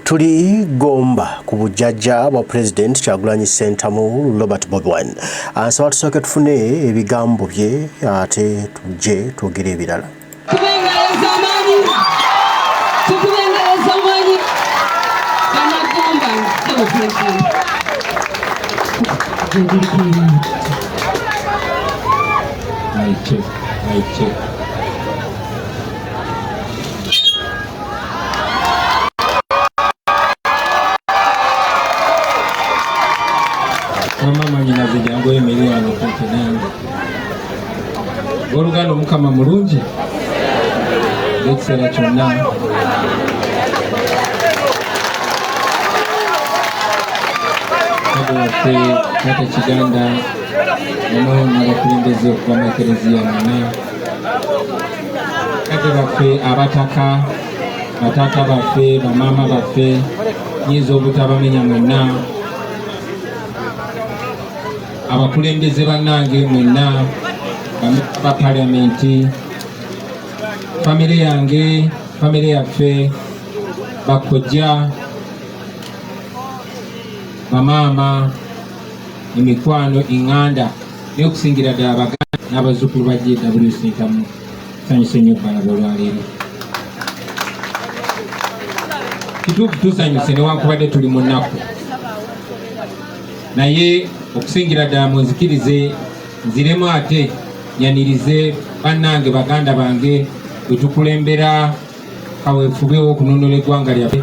Tuli gomba ku bujjajja bwa President Kyagulanyi Ssentamu Robert Bobi Wine. Nsaba tusooke tufune ebigambo bye ate tujje twogere ebirala. Mama nyina zijango emiriwa nokumpi nange oluganda omukama mulungi ekiseera kyonna kade waffe kata kiganda nono n'abakulembeze okuva mu ekereziya muna kade baffe abataka batata baffe bamaama baffe nyinza obutabamenya mwenna abakulembeze bannange mwenna ba parliamenti famire yange famire yaffe bakojja bamaama emikwano inganda n'okusingira ddala baganda n'abazzukulu ba JW Ssentamu tusanyuse nnyo balaba olwaleero kituufu tusanyuse newankubadde tuli mu nnaku naye okusingira ddala munzikirize nziremu ate nyanirize bannange baganda bange bwe tukulembera kaweefube w'okununula eggwanga lyaffe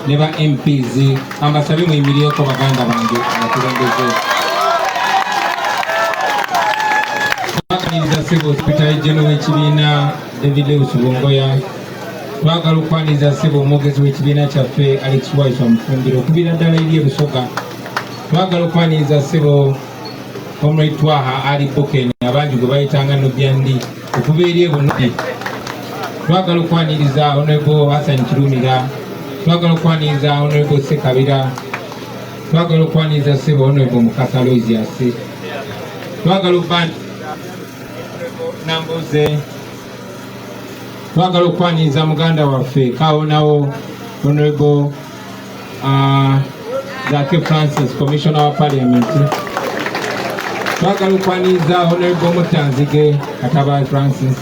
ne ba MPs ambasabe muyimirireko baganda bange abakulembeze twaganiriza ssebo Secretary General w'ekibiina David Lewis Bongoya twagala okwaniriza ssebo omwogezi w'ekibiina kyaffe Alex Wise Wamufumbiro okubira ddala eri ebusoga twagala okwaniriza ssebo Comrade Twaha Ali Boken abangi gwe bayitanga Nobyandi okubeera ebunudi twagala okwaniriza Honorable Hassan Kirumira twagala okwaniriza Honorable Sekabira twagala okwaniriza ssebo Honorable Mukasa Aloysius twagala Nambuze twagala okwaniriza muganda waffe kawonawo Honorable Zaki Francis Commissioner wa Parliament twagala okwaniriza Honorable Mutanzige Kataba Francis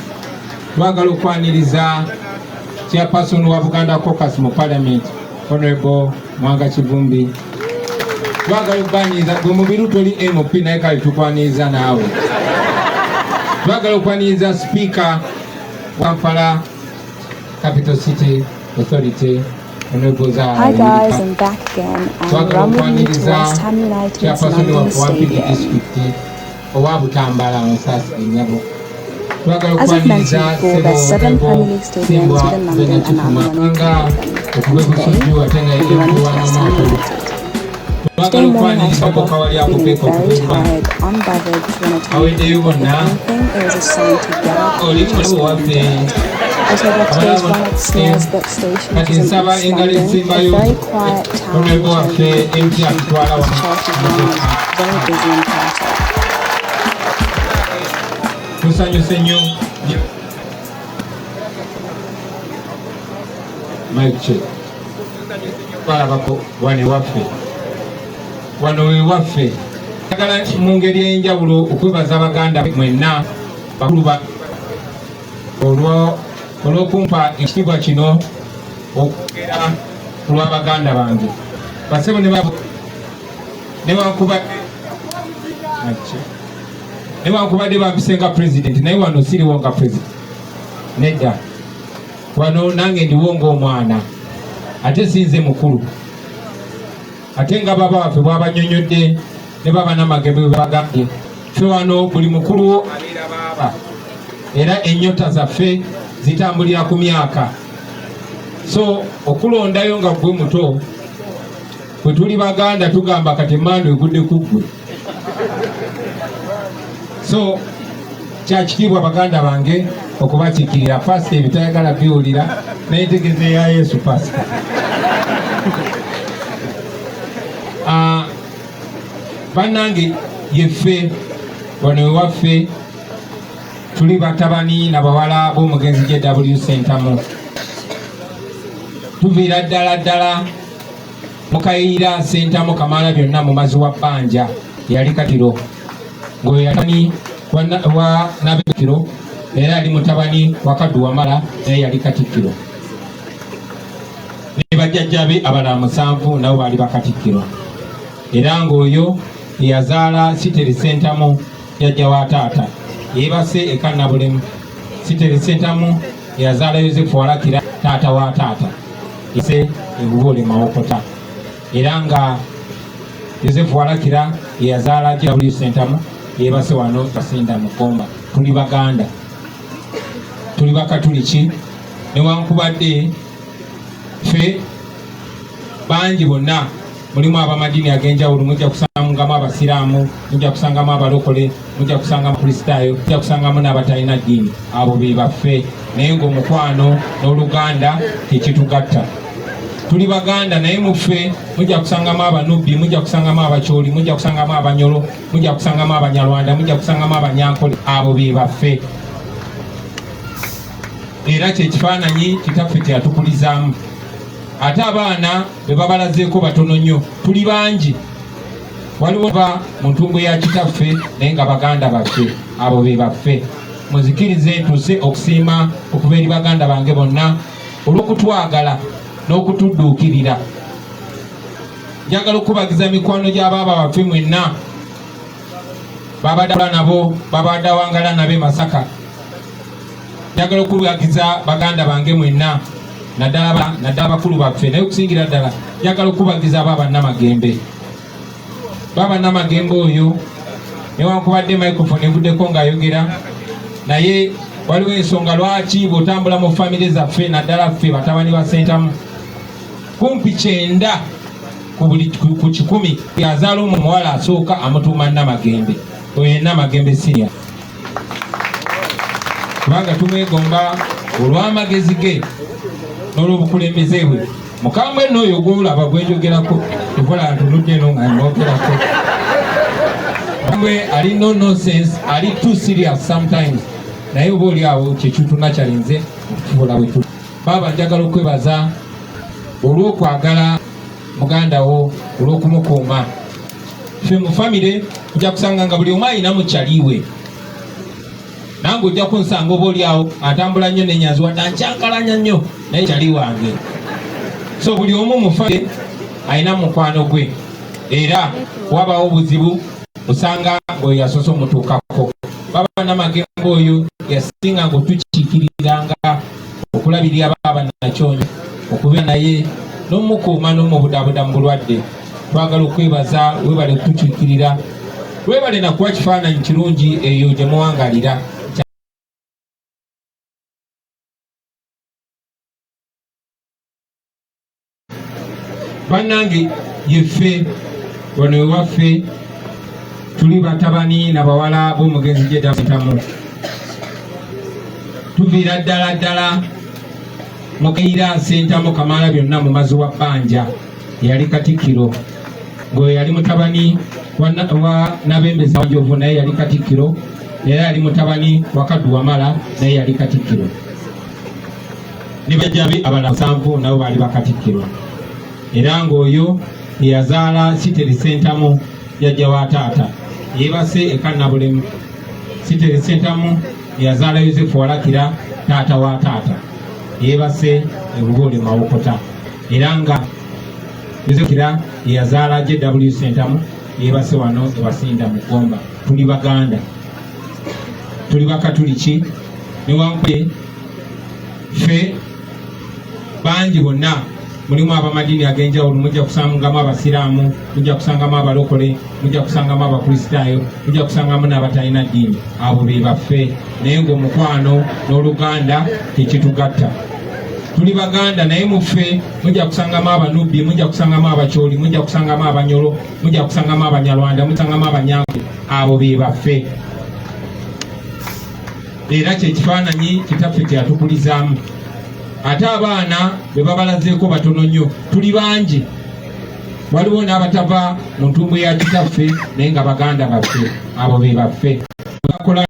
twagala okwaniriza Chairperson wa Buganda Caucus mu Parliament Honorable Mwanga Kivumbi twagala okwaniriza gwe mubiru toli MP naye kale tukwaniriza naawe twagala okwaniriza Speaker Kampala Capital City Authority. Hi guys, I'm back again. I'm rumbling you to West Ham United's London Stadium. As I've mentioned before, there's 7 Premier League stadiums within London and I'm running 2 of them. Today, we'll be running to West Ham United. Today morning I woke up feeling very tired, unbeveraged when I told you if anything, it was a sign to get up and just go on bed. I told that today's run upstairs got station which is in East London, a very quiet town which I really party down, very busy and party. Tusanyuse nnyo Mike balabako wano wewaffe agala mu ngeri ey'enjawulo okwebaza abaganda mwenna bakulu olw'okumpa ekitiibwa kino okwogera ku lw'abaganda bange basebo newankubadde bampisenga president naye wano siriwo nga president nedda wano nange ndiwo ng'omwana ate sinze mukulu ate nga baba waffe bw'abanyonyodde ne baba n'amagebe bagambye ffe wano buli mukulu abeera baaba era ennyota zaffe zitambulira ku myaka so okulondayo nga gwe muto bwe tuli baganda tugamba kati emmandu egudde ku ggwe so kyakitiibwa baganda bange okubakiikirira pasika ebitayagala biwulira n'entegeeza ya Yesu pasika bannange yeffe wano waffe tuli batabani na bawala b'omugenzi JW Sentamu. Tuviira ddala Mukaira Sentamu Kamalabyonna mumazi wa bbanja yali Katiro ng'oyo yali wa Nabikiro era yali mutabani wa Kaduwamala naye yali Katikkiro. Ne bajjajjabe abalala 7 nabo baali Bakatikkiro. Era ng'oyo yazaala Siteri Sentamu jjajja wa taata yeebase ekannabulemu. Siteri Sentamu yazaala Yozefu Walakira taata wa taata ise ebubole Mawokota. Era nga Yozefu Walakira yazaala JW Sentamu yeebase wano Kasinda Mukomba. Tuli Baganda, tuli Bakatuliki, newankubadde ffe bangi bonna mulimu abamadini ag'enjawulo. Mujja kusangamu Abasiraamu, mujja kusangamu Abalokole, mujja kusangamu Kristaayo, mujja kusangamu n'abatalina ddiini. Abo be baffe, naye ng'omukwano n'oluganda tekitugatta. Tuli Baganda naye muffe mujja kusangamu Abanubbi, mujja kusangamu Abakyoli, mujja kusangamu Abanyolo, mujja kusangamu Abanyarwanda, mujja kusangamu Abanyankole. Abo be baffe. Era kyekifaananyi kitaffe kyatukulizaamu. Ate abaana be babalazeeko batono nnyo. Tuli bangi, waliwo ba mu ntumbo ya kitaffe naye nga Baganda baffe. Abo be baffe. Muzikirize ntuse okusiima okuva eri Baganda bange bonna olw'okutwagala n'okutudduukirira. Njagala okubagiza mikwano gy'abaaba baffe mwenna babadde nabo, babadde awangala nabe Masaka. Njagala okubagiza Baganda bange mwenna naddala bakulu baffe, naye okusingira ddala njagala okubagiza Baaba Namagembe. Baaba Namagembe oyo newankubadde microphone evuddeko ng'ayogera, naye waliwo ensonga lwaki bw'otambula mu famire zaffe naddala ffe batabani ba Sentamu kumpi 9 ku 100 yazaala omuwala asooka amutuuma Namagembe. Oyo ye Namagembe senior. Kubanga tumwegomba olw'amagezi ge n'olw'obukulembeze bwe. Mukambwe n'oyo gw'olaba gwenjogerako tukola ntunudde eno nga nwogerako. Mukambwe ali no nonsense, ali too serious sometimes. Naye oba oli awo kyekituna kyalinze okufuula bwe tuli. Baaba njagala okwebaza olw'okwagala muganda wo, olw'okumukuuma. Ffe mu famire ojja kusanga nga buli omu alina mukyaliwe. Nange ojja kunsanga oba oli awo atambula nnyo n'enyanzi wadde ankyankalanya nnyo naye kyali wange. So buli omu mu famire alina mukwano gwe, era wabawo obuzibu osanga ng'oyo yasoose omutuukako. Baaba Namagembe oyo yasinga ng'otukiikiriranga okulabirira Baaba Nakyonyo, okubeera naye n'omukuuma n'omubudaabuda mu bulwadde. Twagala okwebaza, weebale okutukiikirira, weebale nakuwa kifaananyi kirungi eyo gye muwangalira. Bannange yeffe wano ewaffe tuli batabani na bawala b'omugenzi JW Sentamu. Tuviira ddala Mukaira Sentamu Kamalabyonna mumazi wa bbanja yali Katikkiro. Ng'oyo yali mutabani wa Nabembezi Wanjovu naye yali Katikkiro. Era yali mutabani wa Kaduwamala naye yali Katikkiro. Ne bajjajjabe abalala 7 nabo baali Bakatikkiro. Era ng'oyo yazaala Siteri Sentamu jjajja wa taata yeebase ekannabulemu. Siteri Sentamu yazaala Yozefu Walakira taata wa taata yeebase ebubole Mawokota. Era nga Yozefu Walakira yazaala JW Sentamu yeebase wano Ewasinda Mukomba. Tuli Baganda, tuli Bakatuliki, newankubadde ffe bangi bonna mulimu abamadini ag'enjawulo. Mujja kusangamu Abasiraamu, mujja kusangamu Abalokole, mujja kusangamu Abakristaayo, mujja kusangamu n'abatalina ddiini. Abo be baffe, naye ng'omukwano n'oluganda tekitugatta. Tuli Baganda naye muffe mujja kusangamu Abanubbi, mujja kusangamu Abakyoli, mujja kusangamu Abanyolo, mujja kusangamu Abanyarwanda, mujja kusangamu Abanyankole. Abo be baffe. Era kyekifaananyi kitaffe kyatukulizaamu. Ate abaana be babalazeeko batono nnyo. Tuli bangi, waliwo n'abatava mu ntumbu ya kitaffe naye nga baganda baffe abo be baffe bakola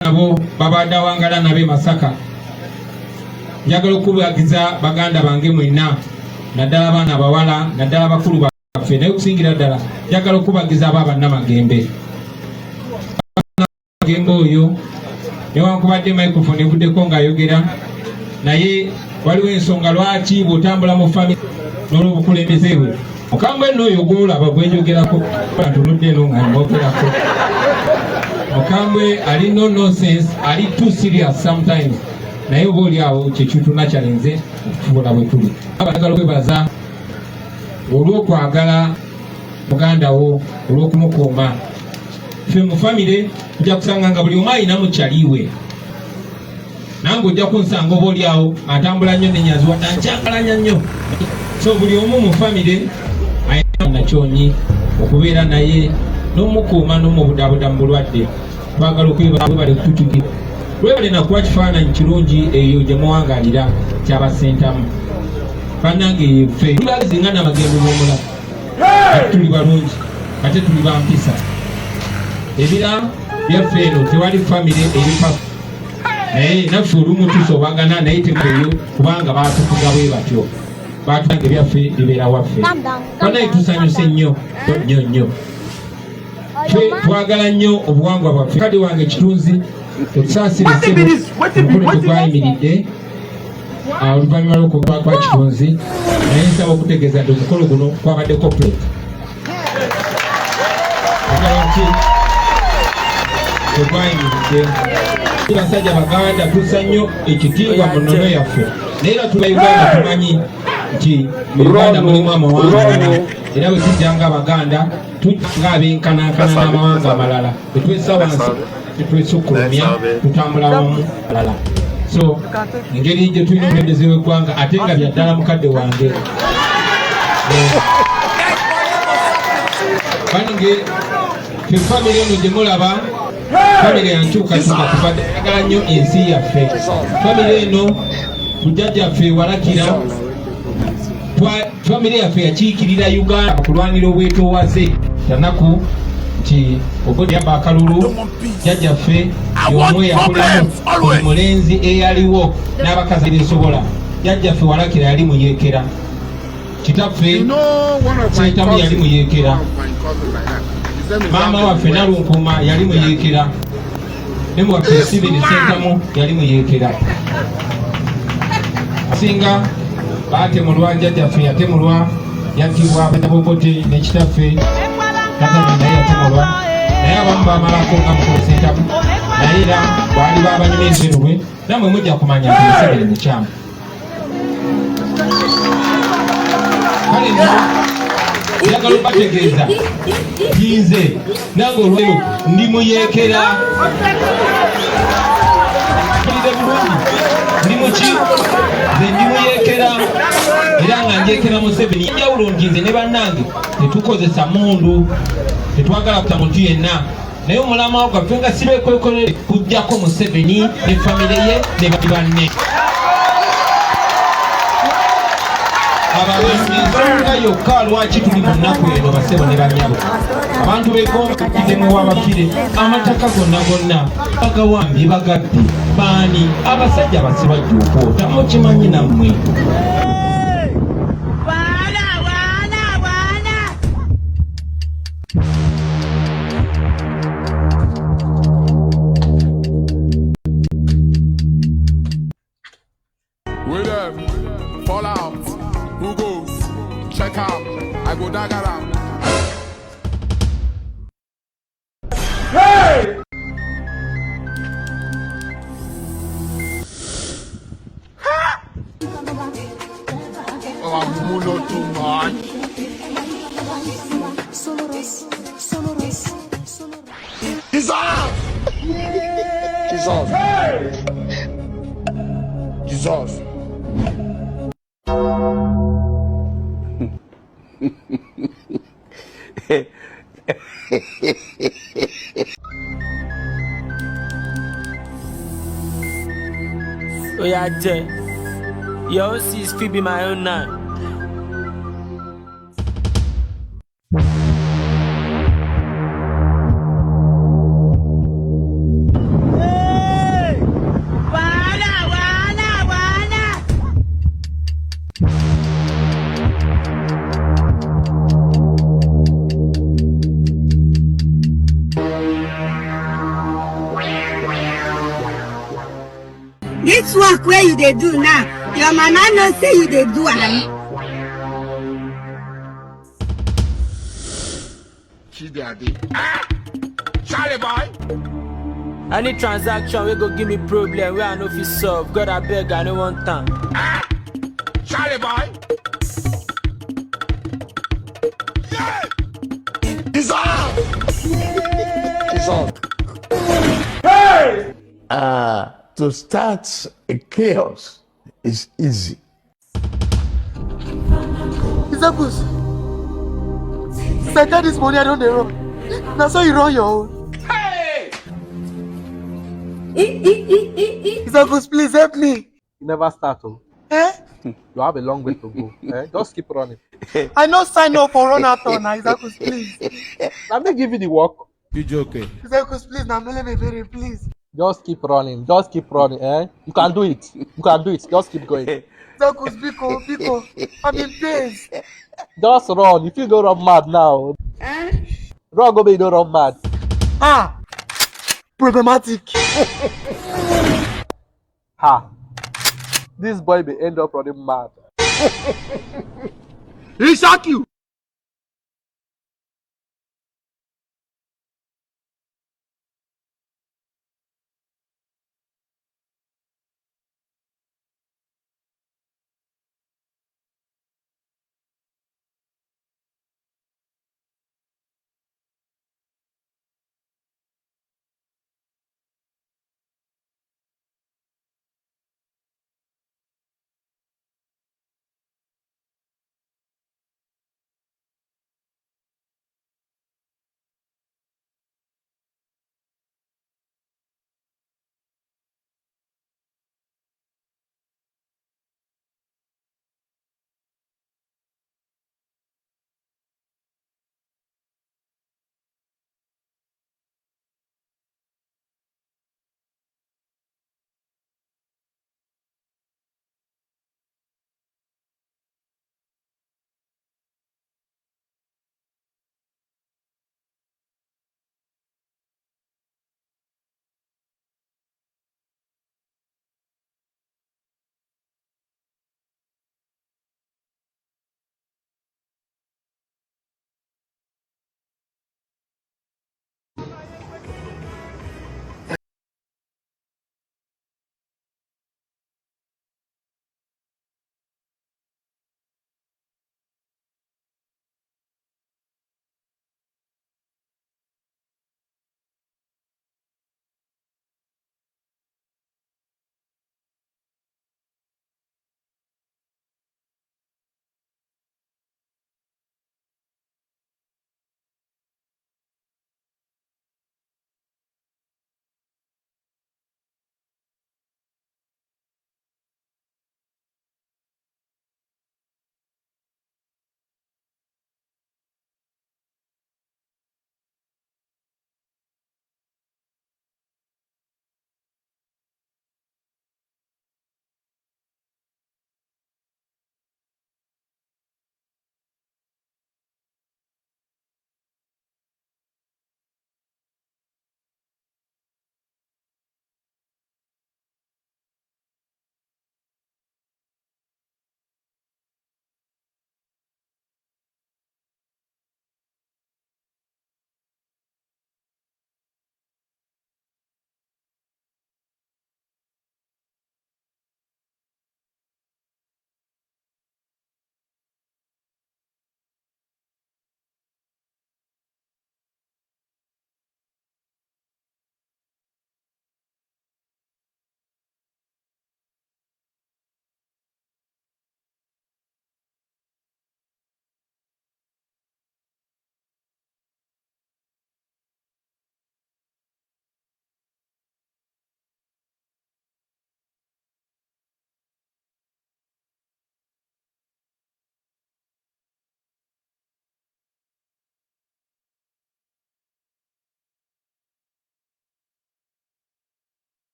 nabo babadde awangala nabe Masaka. Njagala okubagiza baganda bange mwenna naddala abaana abawala naddala abakulu baffe naye okusingira ddala njagala okubagiza abo abannamagembe. Magembe oyo newankubadde microphone evuddeko ng'ayogera naye waliwo ensonga lwaki bw'otambula mu famire n'olw'obukulembeze bwe mukambwe nno oyo gw'olaba gwenjogerako ntunudde eno nga mwogerako. Mukambwe ali no nonsense, ali too serious sometimes. Naye oba oli awo kyekintu nakyalenze okutubola bwe tuli. Abaagala okwebaza olw'okwagala muganda wo olw'okumukuuma. Ffe mu famire ojja kusanga nga buli omu ayina mukyaliwe. Nange ojja kunsanga oba oli awo atambula nnyo n'enyazi wadde nkyagalanya nnyo. So buli omu mu famire ayina nakyonyi okubeera naye n'omukuuma n'omubudaabuda mu bulwadde. Twagala okwebale kututuki webale nakuba kifaananyi kirungi eyo gye muwangalira kyabasentamu bannange ffe tubazinga n'amagembe b'omulamu ate tuli balungi ate tuli bampisa ebira byaffe eno tewali famire erifa naye naffe olumu tusobagana naye temueyo kubanga baatukuga bwe batyo baatulanga ebyaffe bibeera waffe banaye tusanyuse nnyo nnyo nnyo. Twagala nnyo obuwangwa bwaffe. Kadi wange kitunzi tusaasire omukolo tegwayimiridde oluvannyuma lw'okuva kwa kitunzi naye nsaba okutegeeza nti omukolo guno kwabadde corporate. Tegwayimiridde basajja baganda tusa nnyo ekitiibwa mu nnono yaffe naye era tuba Uganda tumanyi nti mu Uganda mulimu amawanga era bwe tujja ng'Abaganda tujja ng'abenkanankana n'amawanga amalala tetwesa wansi tetwesukkulumya tutambula wamu alala. So engeri gye tulina omulembeze w'eggwanga ate nga byaddala mukadde wange bange ffe famire eno gye mulaba famire yankyukakyuka tubadde ayagala nnyo ensi yaffe. Famire eno mujjajjaffe Walakira famire yaffe yakiikirira Uganda okulwanira obwetoowaze tanaku nti obodi yaba akalulu jjajjaffe y'omu eyakulemu buli mulenzi eyaliwo n'abakazi besobola. Jjajjaffe Walakira yali muyeekera kitaffe Sentamu yali muyeekera maama waffe Nalunkuuma yali muyeekera ne mu waffe Sibiri Sentamu yali muyeekera. Asinga baatemulwa jjajjaffe yatemulwa yattibwa Bobote ne kitaffe Kagame naye yatemulwa naye abamu baamalako nga mukulu Sentamu naye era baali babanyuma enserubwe nammwe mujja kumanya nti Museveni mukyamu. Kale nno njagala okubategeeza nze nange olweyo ndi muyeekera tulide bulungi ndi muki nze ndi muyeekera era nga njeekera Museveni. Enjawulo nti nze ne bannange tetukozesa mundu tetwagala kuta muntu yenna naye omulama gwaffe nga sibekwekolere kujjako Museveni ne famire ye ne bali banne. Ensonga yokka lwaki tuli mu nnaku eno basebo ne banyabo abantu begombidemu wabafire amataka gonna gonna bagawambye bagadde baani abasajja basibajjuuko tamukimanyi nammwe. Fall out. Who goes? Check out. I go dagger. Hey! Jesus! Jesus! Oh yeah, Jay. Your own sis fit be my own now. This work where you dey do now, your mama no say you dey do am. Charlie boy! Any transaction we go give me problem where I no fit solve. God I beg, I no want time. Charlie boy! Yeah! Jesus! Jesus! To start a chaos is easy. Examples. Since I get this money, I don't run. Now so you run your own. Hey! Examples, please help me. You never start, oh. Eh? You have a long way to go. Just keep running. I no sign up for run out on now. Examples, please. Let me give you the work. You joking? Examples, please. Now let me very please. Just keep running. Just keep running. You can do it. You can do it. Just keep going. Examples, Biko. I'm in pains. Just run. If you don't run mad now, run go, but you don't run mad. Ah, problematic. Ha! This boy may end up running mad. He shock you.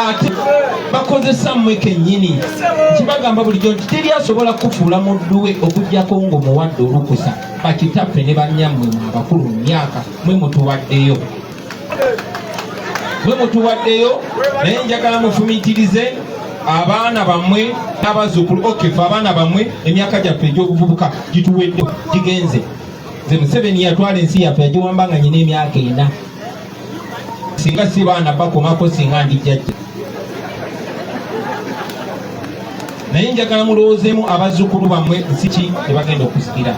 ate bakozesa mmwe kennyini kibagamba bulijjo nti teri asobola kufuula mudduwe okugyako ng'omuwadde olukusa bakitaffe ne bannyammwe mu abakulu mu myaka mwe mutuwaddeyo naye njagala mufumiitirize abaana bammwe n'abazzukulu okefe abaana bammwe emyaka gyaffe egy'obuvubuka gituwedde gigenze nze Museveni yatwala ensi yaffe yagiwamba nga nyina emyaka 4 singa si baana bakomako singa ndi jjajja naye njagala mulowoozeemu abazzukulu bammwe nsiki tebagenda okusikira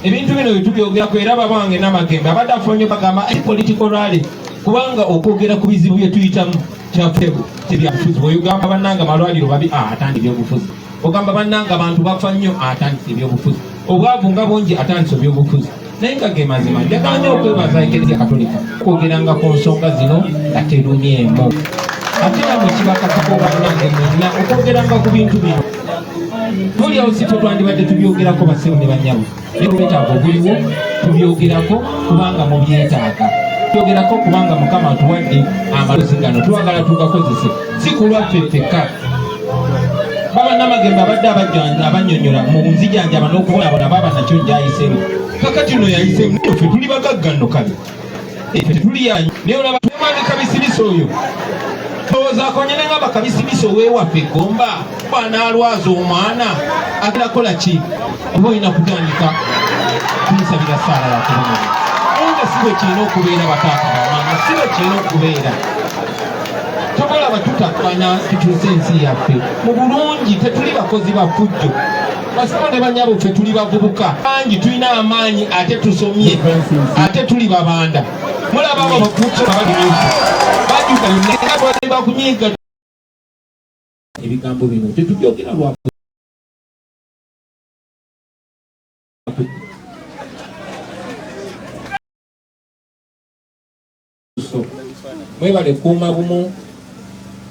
ebintu bino byetubyogerako era babange n'amagembe abadde afonye bagamba political rally kubanga okwogera ku bizibu bye tuyitamu kyafebu tebyabufuzi bw'ogamba bannanga malwaliro babi atandika ebyobufuzi ogamba bannanga abantu bafa nnyo atandika ebyobufuzi obwavu nga bungi atandika ebyobufuzi naye nga ge mazima njagala nnyo okwebaza Eklezia Katolika okwogeranga ku nsonga zino nga terunyeemu ate namwe kibakakako bannange mwenna okwogeranga ku bintu bino tuliawo si ffe twandibadde tubyogerako bassebo ne bannyabo naye obwetaavu obuliwo tubyogerako kubanga mubyetaaga tubyogerako kubanga Mukama atuwadde amalozi gano twagala tugakozese si kulwaffe ffekka baba n'amagembe abadde abannyonnyola mu nzijanjaba n'okubonabona baba nakyo gyayisemu kakati no yayiseemu naye ffe tuli bagagga nno kabi ffe tetuli yanyu naye olaba twemwami kabisibisa oyo towoozaako nyene nga bakabisibisa ow'ewaffe Gomba bw'anaalwaza omwana agenda kola ki oba olina kutandika kumusabira saala yakubonera nga si bwe kirina okubeera bataata bamanga si bwe kirina okubeera tobolaba tutakwana tukyuse ensi yaffe mu bulungi tetuli bakozi ba fujjo basiko ne bannyabo ffe tuli bavubuka bangi tulina amaanyi ate tusomye ate tuli babanda mulababo bakuso abalimusi bajuka nenga bakunyiga ebigambo bino tetubyogera lwa mwebale kuuma bumu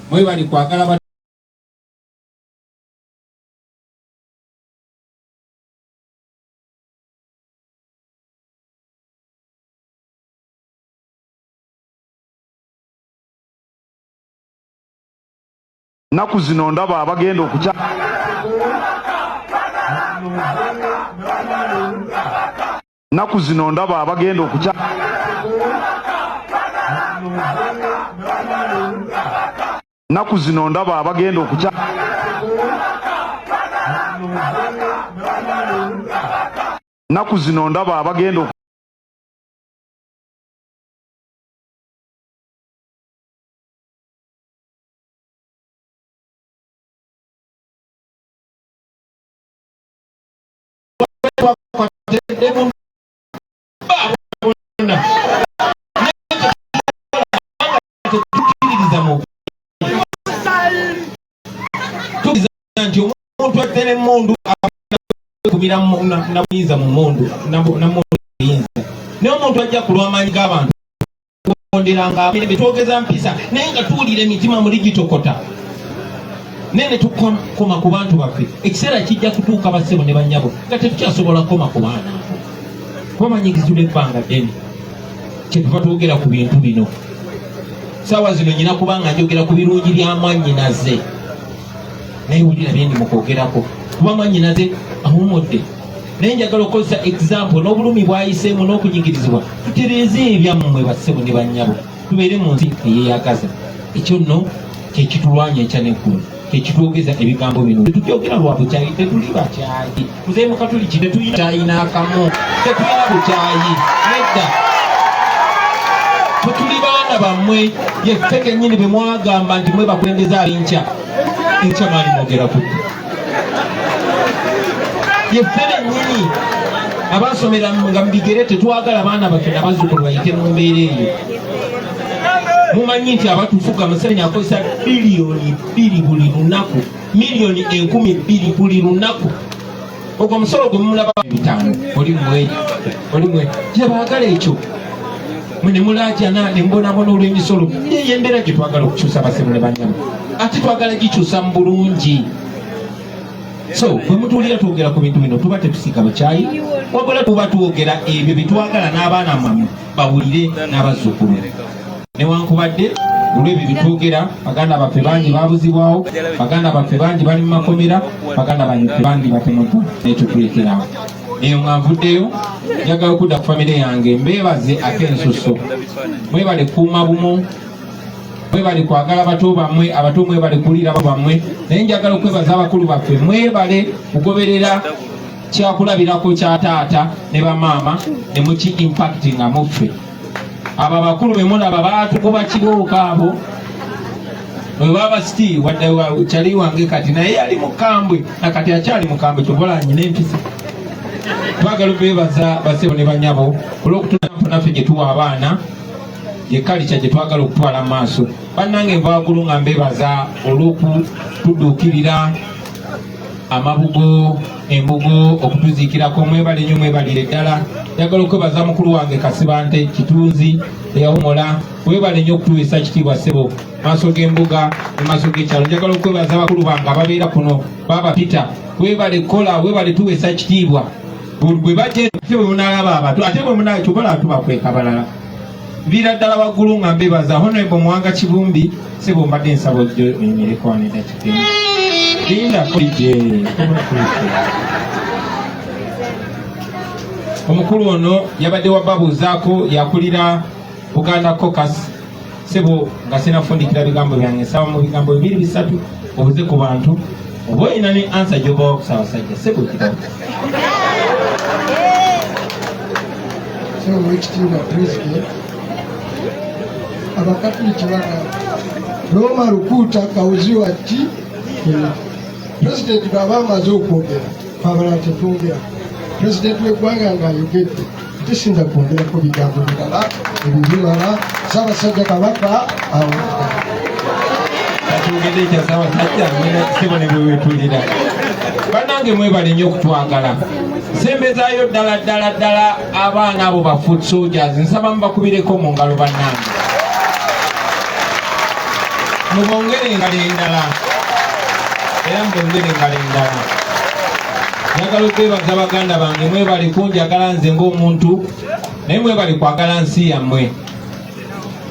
mwebale kwagala naku zino ndaba abagenda okukya naku zino ndaba abagenda okukya naku zino ndaba abagenda okukya naku zino ndaba abagenda nti omuntu atene emundu kubira nabuyinza mu mundu nayinza naye omuntu ajja kulwamaanyi g'abantu onderanga betwogeza mpisa naye nga tuwulira emitima muli gitokota naye ne tukoma ku bantu baffe ekiseera kijja kutuuka bassebo ne bannyabo nga tetukyasobola kukoma ku baana kuba manyigizula ebbanga ddene kyetuva twogera ku bintu bino saawa zino nyina kubanga njogera ku birungi bya mwannyinaze naye wulira byendi mukwogerako kuba mwannyinaze awumudde naye njagala okukozesa example n'obulumi bwayiseemu n'okunyigirizibwa tutereeze ebyammwe bassebo ne bannyabo tubeere mu nsi eyeyagaza ekyo nno kyekitulwanya ekya neggulu kyekitwogeza ebigambo bino tetubyogera lwa bukyayi tetuli bakyayi muzeeyi mukatuliki tetulina kyayi n'akamu tetulina bukyayi nedda tetuli baana bammwe yeffe kennyini bwe mwagamba nti mwe bakulembeza ab'enkya enkya mwali mwogera kudde yeffe bennyini abasomera nga mubigere tetwagala baana baffe nabazzukulu bayite mu mbeera eyo mumanyi nti abatufuga Museveni akozesa biliyoni 2 buli lunaku miliyoni 10,000 buli lunaku ogwo omusolo gwe mumulaba 5 oli mwe tebaagala ekyo mwene mulajana nembonabona olw'emisolo yeyo embeera gye twagala okukyusa bassebo ne bannyabo ate twagala gikyusa mu bulungi so bwe mutuwulira twogera ku bintu bino tuba tetusiga bukyayi wabula tuba twogera ebyo bye twagala n'abaana mmwe bawulire n'abazzukulu newankubadde olw'ebyo bitwogera baganda baffe bangi babuzibwawo baganda baffe bangi bali mu makomera baganda baffe bangi batemudde netukulekerawo eyo nga nvuddeyo njagala okudda ku famire yange mbeebaze ate ensuso mwebale kuuma bumu mwebale kwagala abato bammwe abato mwebale kuliira bammwe naye njagala okwebaza abakulu baffe mwebale kugoberera kyakulabirako kya taata ne bamaama ne muki impacti nga muffe abo abakulu bemulaba baatukuba kibooka abo webaba siti wadde kyali wange kati naye yali mukambwe nakati akyali mukambwe kyobola nyina empisa twagala obeebaza basebo ne banyabo olw'okutulapo naffe gye tuwa abaana yekalica gye twagala okutwala mu maaso bannange nva waggulu nga mbeebaza olw'okutudduukirira amabugo embugo okutuziikirako mwebale nnyo mwebalire ddala njagala okwebaza mukulu wange Kasibante Kitunzi eyawumola webale nnyo okutuweesa kitiibwa ssebo maaso g'embuga ne maaso g'ekyalo njagala okwebaza abakulu bange ababeera kuno baba Peter webale kola webale tuweesa kitiibwa bwe bajje bwe munalaba abato ate bwe munakyobola tubakweka balala vira ddala waggulu nga mbebaza honorable Muwanga Kibumbi ssebo mbadde nsaba ojjo oyimireko wano edakika linda kulije omukulu ono yabadde wababuuzaako yakulira Buganda Caucus ssebo nga sinafundikira bigambo byange nsaba mu bigambo 2-3 obuze ku bantu oba olina ne ansa gy'oba okusabasajja ssebo kirawo ekitiibwa President abakatuliki bagamba Roma lukuuta kawuziwa ki President bw'aba amaze okwogera twabala tetwogera President w'eggwanga ng'ayogedde tesinza kwongerako bigambo birala ebibimala Ssaabasajja Kabaka awogera atwogedde ekya Ssaabasajja ssebo ne bwe weetulira bannange mwebale nnyo okutwagala sembezaayo ddala abaana abo ba foot soldiers nsaba mubakubireko mu ngalo bannange mubongere engalo endala era mubongere engalo endala njagala okwebaza baganda bange mwebale kunjagala nze ng'omuntu naye mwebale kwagala nsi yammwe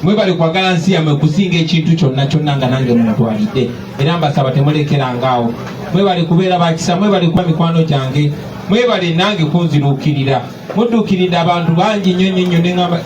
mwebale kwagala nsi yammwe kusinga ekintu kyonna nga nange muntwalidde era mbasaba temulekerangaawo mwebale kubeera bakisa mwebale kuba mikwano gyange mwebale nange kunziruukirira mudduukiridde abantu bangi nnyo neŋŋamba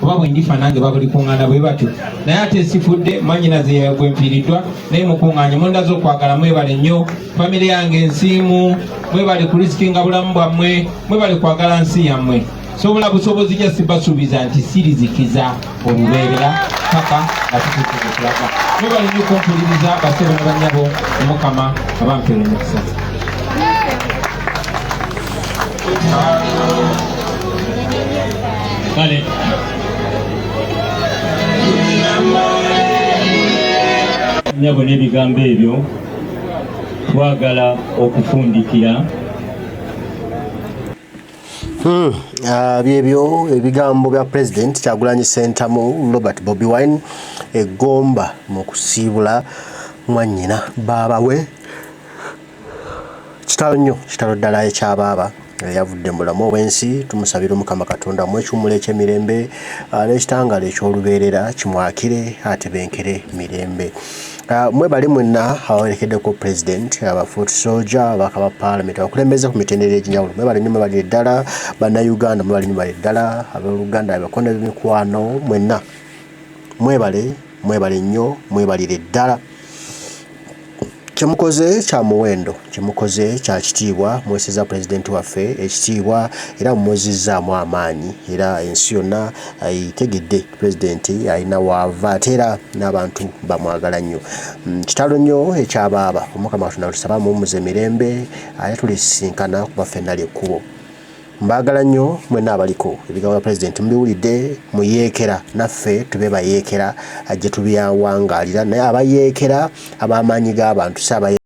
oba bwe ndifa nange babuli kuŋŋaana bwe batyo naye ate sifudde manyinaze bwe mpiiriddwa naye mukuŋŋaanye mundaze okwagala mwebale nnyo famire yange ensiimu mwebale kurisikinga bulamu bwammwe mwebale kwagala nsi yammwe sobola busobozi gya sibasuubiza nti sirizikiza olubeerera paka nga tutuukize kulaga mwebale nnyo kumpuliriza basebo ne bannyabo omukama abampeera emikisa Kale nyabo n'ebigambo ebyo twagala okufundikira byebyo ebigambo bya President Kyagulanyi Ssentamu Robert Bobi Wine egomba mu kusiibula mwannyina baaba we kitalo ddala ekyabaaba yavudde mu bulamu obw'ensi tumusabira Omukama Katonda mwekyumula eky'emirembe n'ekitangala eky'olubeerera kimwakire atebenkere mirembe mwebale mwenna abawerekeddeko President aba foot soldier abaka ba Parliament abakulembeze ku mitendera egy'enjawulo mwebale nnyo mwebale ddala bannayuganda mwebale nnyo mwebale ddala abooluganda abakonda b'emikwano mwenna mwebale nnyo mwebalire ddala kyemukoze kya muwendo kyemukoze kya kitiibwa mwesiza President waffe ekitiibwa era mumuzizaamu amaanyi era ensi yonna ayitegedde President alina waava ate era n'abantu bamwagala nnyo kitalo nnyo ekyabaaba Omukama Katonda tusaba mumuze mirembe ate tulisinkana kuba ffenna ly'ekkubo mbagala nnyo mwenna abaliko ebigambo bya President mubiwulidde muyeekera naffe tube bayeekera ajje tubyawangalira naye abayeekera ab'amaanyi g'abantu si